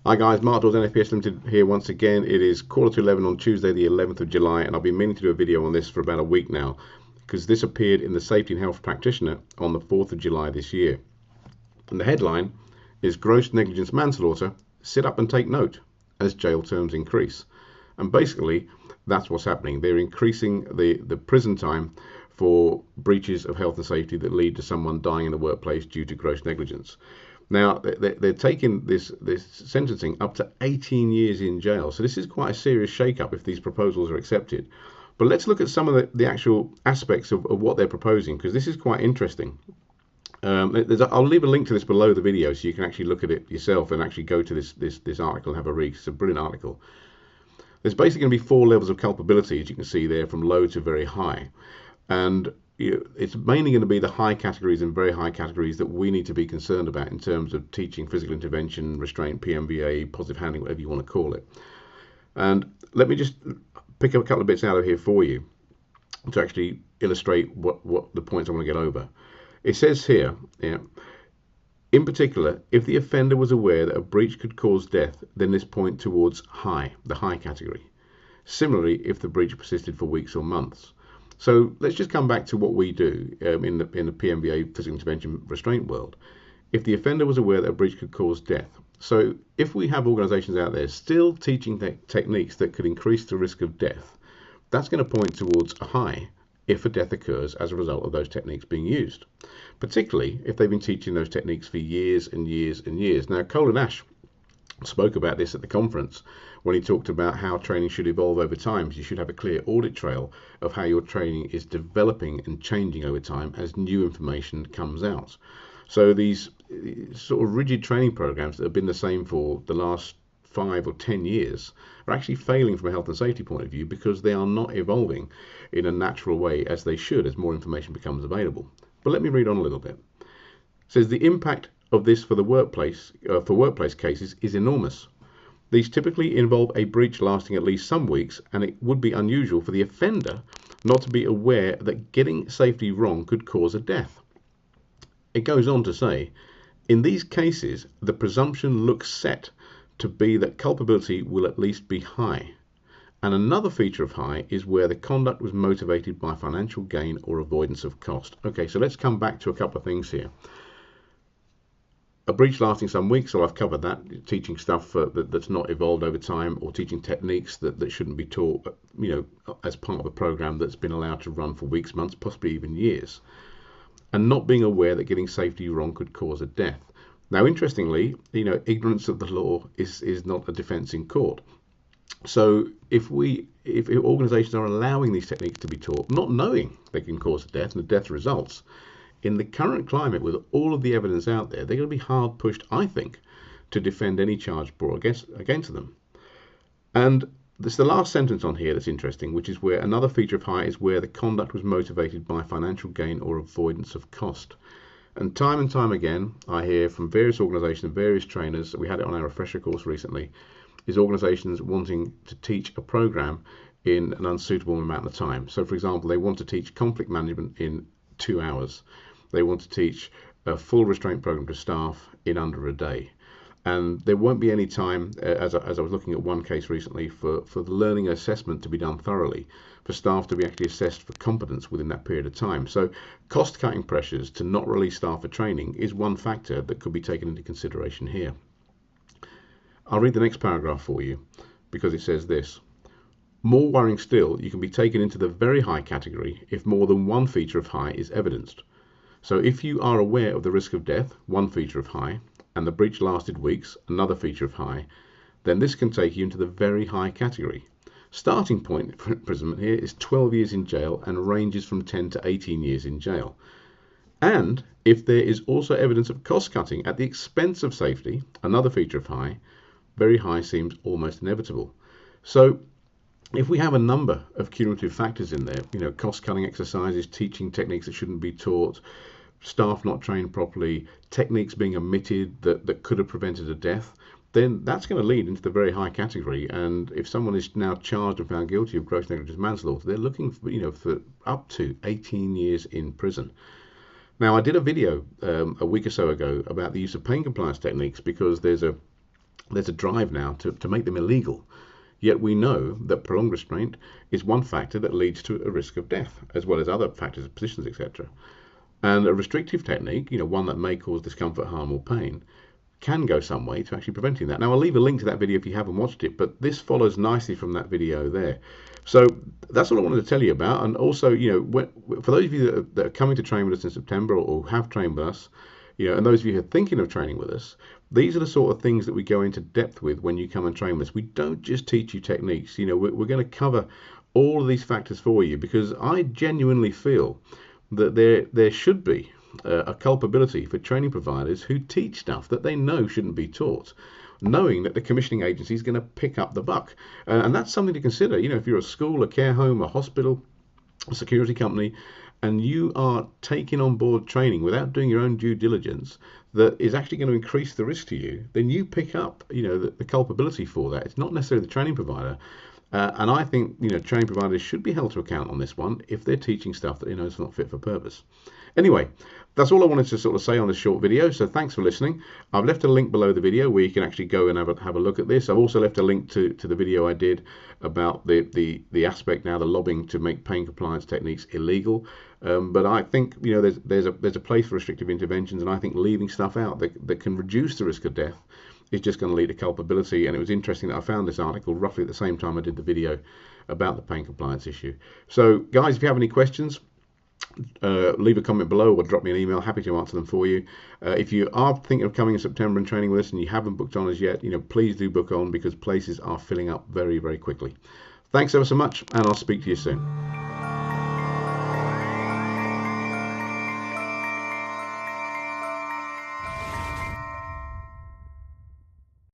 Hi guys, Mark Dawes, NFPS Limited here once again. It is quarter to 11 on Tuesday the 11th of July, and I've been meaning to do a video on this for about a week now because this appeared in the Safety and Health Practitioner on the 4th of July this year. And the headline is Gross Negligence Manslaughter, Sit Up and Take Note as Jail Terms Increase. And basically that's what's happening. They're increasing the prison time for breaches of health and safety that lead to someone dying in the workplace due to gross negligence. Now, they're taking this sentencing up to 18 years in jail. So this is quite a serious shake-up if these proposals are accepted. But let's look at some of the actual aspects of what they're proposing, because this is quite interesting. I'll leave a link to this below the video so you can actually look at it yourself and actually go to this article and have a read. It's a brilliant article. There's basically going to be 4 levels of culpability, as you can see there, from low to very high. And it's mainly going to be the high categories and very high categories that we need to be concerned about in terms of teaching physical intervention, restraint, PMVA, positive handling, whatever you want to call it. And let me just pick up a couple of bits out of here for you to actually illustrate what the points I want to get over. It says here, in particular, if the offender was aware that a breach could cause death, then this point towards the high category. Similarly, if the breach persisted for weeks or months. So let's just come back to what we do in the PMVA physical intervention restraint world. If the offender was aware that a breach could cause death. So if we have organisations out there still teaching techniques that could increase the risk of death, that's going to point towards a high if a death occurs as a result of those techniques being used, particularly if they've been teaching those techniques for years and years and years. Now, Colin Ash spoke about this at the conference when he talked about how training should evolve over time. You should have a clear audit trail of how your training is developing and changing over time as new information comes out. So these sort of rigid training programs that have been the same for the last 5 or 10 years are actually failing from a health and safety point of view because they are not evolving in a natural way as they should as more information becomes available. But let me read on a little bit. It says the impact of this for the workplace cases is enormous. These typically involve a breach lasting at least some weeks, and it would be unusual for the offender not to be aware that getting safety wrong could cause a death. It goes on to say, in these cases, the presumption looks set to be that culpability will at least be high. And another feature of high is where the conduct was motivated by financial gain or avoidance of cost. Okay, so let's come back to a couple of things here. A breach lasting some weeks, so I've covered that, teaching stuff that's not evolved over time, or teaching techniques that shouldn't be taught, as part of a program that's been allowed to run for weeks, months, possibly even years, and not being aware that getting safety wrong could cause a death. Now, interestingly, ignorance of the law is not a defense in court. So if organizations are allowing these techniques to be taught, not knowing they can cause a death and the death results, in the current climate, with all of the evidence out there, they're going to be hard pushed, I think, to defend any charge brought against them. And there's the last sentence on here that's interesting, which is where another feature of high is where the conduct was motivated by financial gain or avoidance of cost. And time again, I hear from various organizations and various trainers, we had it on our refresher course recently, is organizations wanting to teach a program in an unsuitable amount of time. So, for example, they want to teach conflict management in 2 hours. They want to teach a full restraint program to staff in under a day. And there won't be any time, as I was looking at one case recently, for the learning assessment to be done thoroughly, for staff to be actually assessed for competence within that period of time. So cost-cutting pressures to not release staff for training is one factor that could be taken into consideration here. I'll read the next paragraph for you because it says this. More worrying still, you can be taken into the very high category if more than one feature of high is evidenced. So if you are aware of the risk of death, one feature of high, and the breach lasted weeks, another feature of high, then this can take you into the very high category. Starting point for imprisonment here is 12 years in jail and ranges from 10 to 18 years in jail. And if there is also evidence of cost cutting at the expense of safety, another feature of high, very high seems almost inevitable. So if we have a number of cumulative factors in there, cost cutting exercises, teaching techniques that shouldn't be taught, staff not trained properly, techniques being omitted that could have prevented a death, then that's going to lead into the very high category. And if someone is now charged and found guilty of gross negligence manslaughter, they're looking for up to 18 years in prison. Now, I did a video a week or so ago about the use of pain compliance techniques because there's a there's a drive now to make them illegal. Yet we know that prolonged restraint is one factor that leads to a risk of death, as well as other factors of positions, etc. And a restrictive technique, one that may cause discomfort, harm, or pain, can go some way to actually preventing that. Now, I'll leave a link to that video if you haven't watched it, but this follows nicely from that video there. So that's all I wanted to tell you about. And also, for those of you that are coming to train with us in September, or have trained with us, and those of you who are thinking of training with us, these are the sort of things that we go into depth with when you come and train with us. We don't just teach you techniques. We're going to cover all of these factors for you, because I genuinely feel that there should be a culpability for training providers who teach stuff that they know shouldn't be taught, knowing that the commissioning agency is going to pick up the buck. And that's something to consider. If you're a school, a care home, a hospital, a security company, and you are taking on board training without doing your own due diligence that is actually going to increase the risk to you, then you pick up the culpability for that. It's not necessarily the training provider. And I think training providers should be held to account on this one if they're teaching stuff that is not fit for purpose. Anyway, that's all I wanted to sort of say on this short video. So thanks for listening. I've left a link below the video where you can actually go and have a look at this. I've also left a link to the video I did about the aspect now, the lobbying to make pain compliance techniques illegal. But I think there's a place for restrictive interventions, and I think leaving stuff out that can reduce the risk of death is just going to lead to culpability. And it was interesting that I found this article roughly at the same time I did the video about the pain compliance issue. So guys, if you have any questions, leave a comment below or drop me an email. Happy to answer them for you. If you are thinking of coming in September and training with us and you haven't booked on as yet, please do book on, because places are filling up very, very quickly. Thanks ever so much, and I'll speak to you soon.